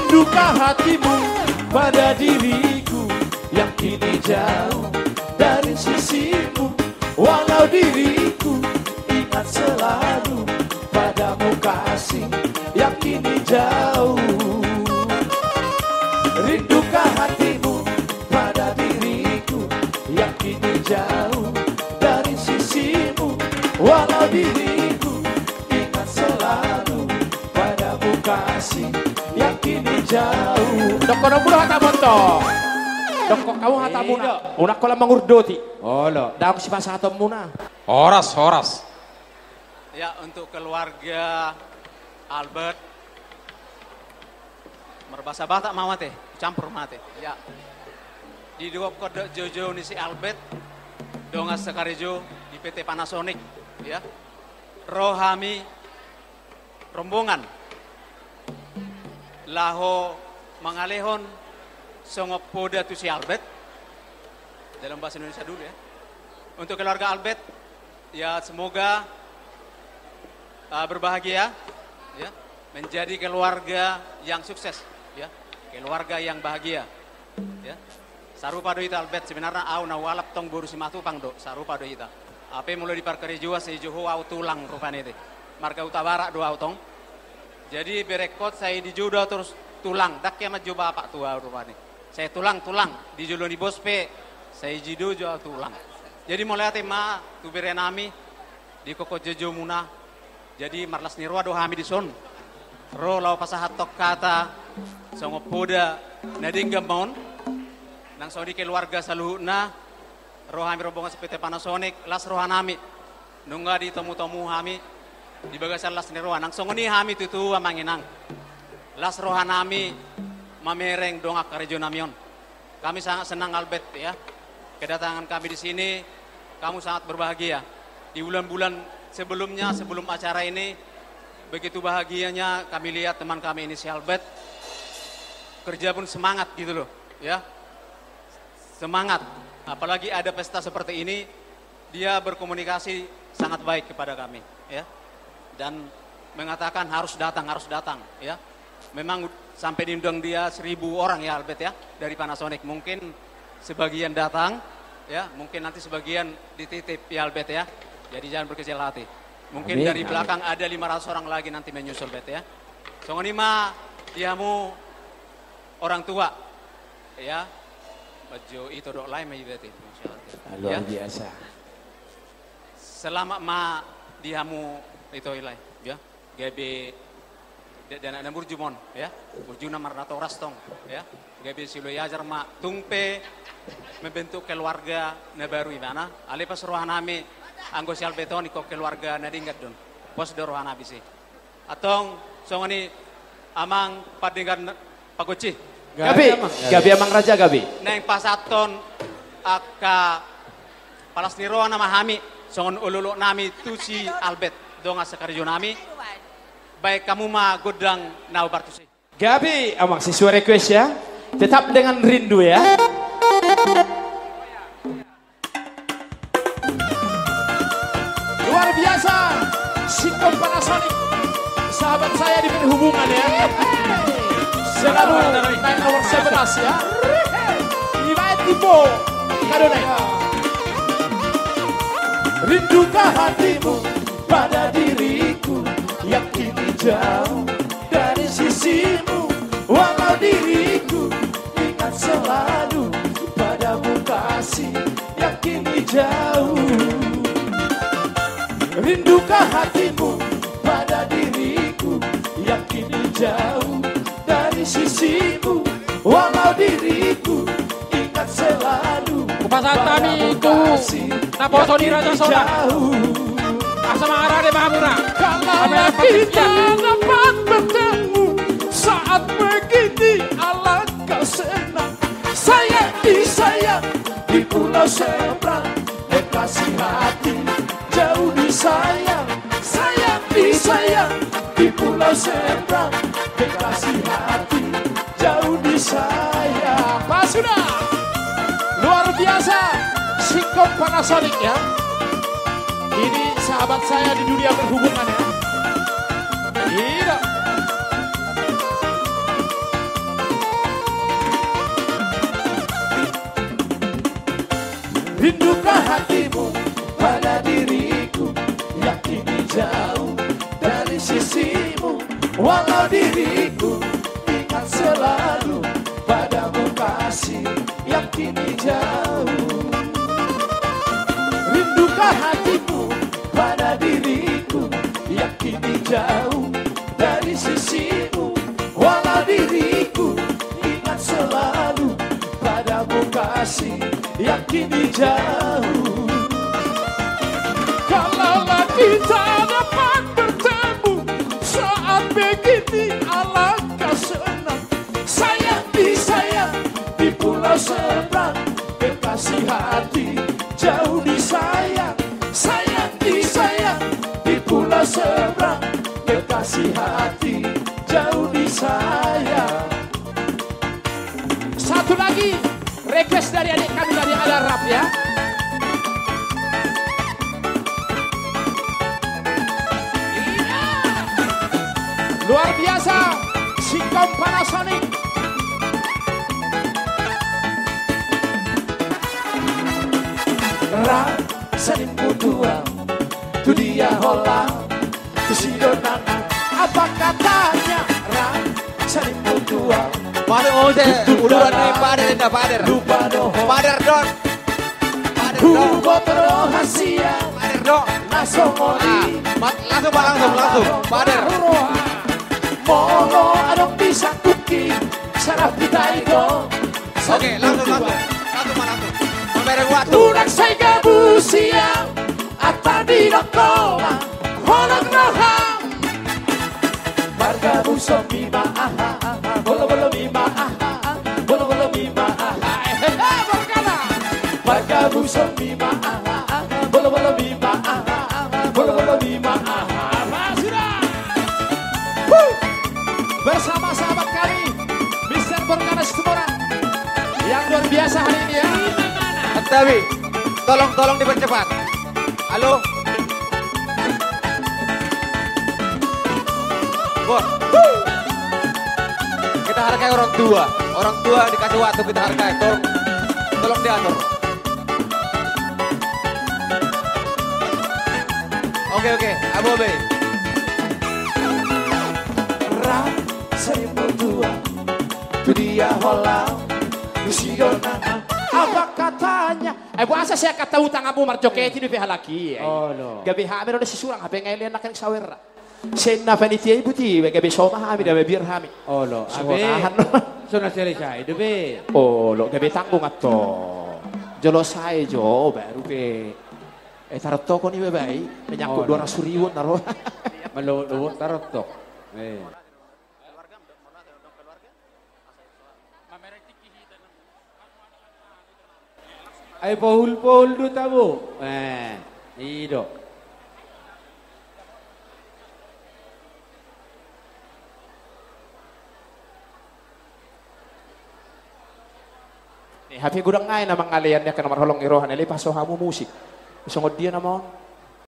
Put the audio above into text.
Rindukah hatimu pada diriku yang kini jauh dari sisimu? Walau diriku ingat selalu padamu kasih yang kini jauh. Rindukah hatimu pada diriku yang kini jauh dari sisimu? Walau diriku ingat selalu padamu kasih yang kini jauh. Doko nomor hata monto. Doko kamu hata muna. Unak ko lang mangurdoti. Olo. Dah ako si pasatom muna. Horas. Ya, untuk keluarga Albert merbasa batak mama teh, campur mate. Ya. Di dua kode Jojo ni si Albert, donga Sekarejo di PT Panasonic, ya. Rohami rombongan laho mangalehon songop poda tu si Albert dalam bahasa Indonesia dulu ya. Untuk keluarga Albert, ya semoga berbahagia, ya, menjadi keluarga yang sukses, ya, keluarga yang bahagia, ya. Sarupa do ita Albert sebenarnya au na walap tong boru si matupang do sarupa do ita. Ape mulai dipakari jua sejoho au tulang rupane teh. Marga utabara do au tong. Jadi berekot saya dijudo terus tulang dak ya majuba pak tua rupane. Saya tulang di julo di bospe saya jido jo tulang. Jadi mulai ate ma tu berenami di koko jojo muna. Jadi marlas nirwa do hami di son. Ro lau pasahatok kata songo poda nading gamon nang saudi keluarga saluhuna ro hami rombongan seperti Panasonic las rohanami nungga di temu-temu hami di bagasan las nirwa nang songo ni hami tutu amanginang las rohanami mamereng dongak karejo namion. Kami sangat senang Albert ya kedatangan kami di sini. Kamu sangat berbahagia di bulan-bulan sebelumnya, sebelum acara ini, begitu bahagianya kami lihat teman kami ini si Albert, kerja pun semangat gitu loh, ya, semangat. Apalagi ada pesta seperti ini, dia berkomunikasi sangat baik kepada kami, ya, dan mengatakan harus datang, ya. Memang sampai diundang dia 1.000 orang ya Albert ya dari Panasonic. Mungkin sebagian datang, ya, mungkin nanti sebagian dititip ya Albert ya. Jadi jangan berkecil hati. Mungkin amin, dari belakang amin. Ada 500 orang lagi nanti menyusul Bet ya. Songonima diamu orang tua ya. Baju itu dok lain bet luar biasa. Selama ma diamu itu ilai ya. GB dan ada burjumon ya. Burjuna marnato rastong ya. GB silo yajar ma tungpe membentuk keluarga na baru imana. Ale pas rohanami anggo sial beton iko keluarga nadinggat don pos dorohan habisi atong songoni amang padinggan pagoci gabi amang raja gabi neng pasaton aka palas niroa nama hami songon ululu nami tusi Albert donga Sekarejo nami baik kamu mah godang nau bartusi gabi amang siswa request ya tetap dengan rindu ya. Luar biasa, Sikon Panasonic, sahabat saya di hubungan ya. Selalu naik nomor 11 ya. Ibaet Tipo, kadonai. Rindukah hatimu pada diriku yang kini jauh dari sisimu? Walau diriku ingat selalu padamu kasih yang kini jauh. Rindukah hatimu pada diriku yang kini jauh dari sisimu? Walau diriku ingat selalu Kupasatami ku naposo di Raja Soda Asama arah de Mahamura. Kalau kita dapat bertemu saat begini alangkah senang. Saya disayang di pulau seberang dan kasih hati jauh disayang. Saya disayang di pulau seberang dan kasih hati jauh disayang. Pas sudah luar biasa Sikon Panasonic ya. Ini sahabat saya di dunia berhubungan ya. Tidak. walau diriku ingat selalu padamu kasih yang kini jauh. Rindukah hatimu pada diriku yang kini jauh dari sisimu, walau diriku ingat selalu padamu kasih yang kini jauh. Kalaulah kita dapat bertemu saat begini, alangkah senang. Sayang disayang di pulau seberang, kekasih hati jauh disayang. Sayang disayang di pulau seberang, kekasih hati jauh disayang. Satu lagi request dari adik kami dari Al-Arab ya. Luar biasa, Singkom Panasonic. Saling berdua, tu dia hola, tu si donana. Apa katanya? Saling berdua. Pader uluran ni pader. Lupa doh. Pader don. Hubot rahasia. Pader don. Langsung oli. Langsung. Pader. Mono adong bisa kuki. Sarap kita itu. Oke, langsung. Pamer waktu. Unak saya gabusia. Ata di dokoma. Honak roham. Marga buso mima aha. Bolo mima aha. Bolo mima aha. Berkala. Marga buso mima aha. Bolo mima aha. Bolo mima aha. Sudah. Bersama sahabat kami Mr. Berkala Situmorang yang luar biasa hari ini ya. Tapi tolong dipercepat. Halo. Bos. Kita hargai orang tua. Orang tua dikasih waktu kita hargai. Tolong diatur. Oke. Abu Be. Sering berdua. Tu dia hola. Lusiona. Apa katanya? Buasa saya kata utang abu marjoketi di pihak laki. Oh no. Gabi hamil udah sisurang apa yang ngeliat nak sawer. Senna panitia ibu ti, gabi soma hami dah bir hami. Oh lo. Sonahan. Sudah selesai. Be. Oh lo gabi tanggung atto. Jolo saya jo baru be. Tarot toko ni bebai, menyangkut 200.000 naro. Malu tarot tok. Ay Paul do tabo. Ido. Happy gudang ngay na mga alian niya ka naman holong irohan nila paso hamu musik. Isungod dia naman.